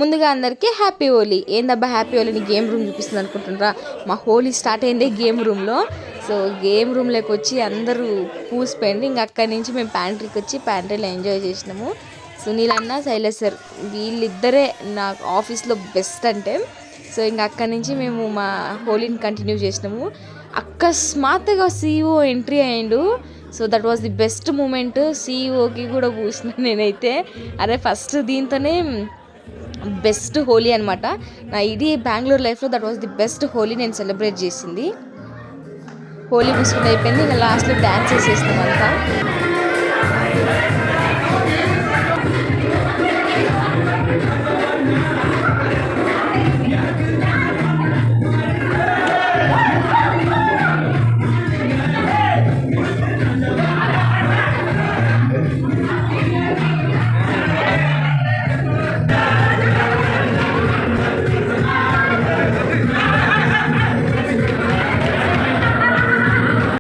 ముందుగా అందరికీ హ్యాపీ హోలీ. ఏందబ్బా హ్యాపీ హోలీని గేమ్ రూమ్ చూపిస్తుంది అనుకుంటున్నారా? మా హోలీ స్టార్ట్ అయిందే గేమ్ రూమ్లో. సో గేమ్ రూమ్లోకి వచ్చి అందరూ పూసిపోయింది. ఇంక అక్కడి నుంచి మేము ప్యాంట్రీకి వచ్చి ప్యాంట్రీలో ఎంజాయ్ చేసినాము. సునీల్ అన్న, శైలేష్ సార్ వీళ్ళిద్దరే నాకు ఆఫీస్లో బెస్ట్ అంటే. సో ఇంక అక్కడి నుంచి మేము మా హోలీని కంటిన్యూ చేసినాము. అకస్మాత్తుగా CEO ఎంట్రీ అయ్యిండు. So that was the best moment. CEOకి కూడా పూసిన నేనైతే. అరే ఫస్ట్ దీంతోనే బెస్ట్ హోలీ అనమాట. నా ఇది బెంగళూరు లైఫ్లో that was the best Holi నేను సెలబ్రేట్ చేసింది. హోలీ పూసుకుని అయిపోయింది. ఇంకా లాస్ట్లో డ్యాన్స్ వేసేస్తాం అంతా.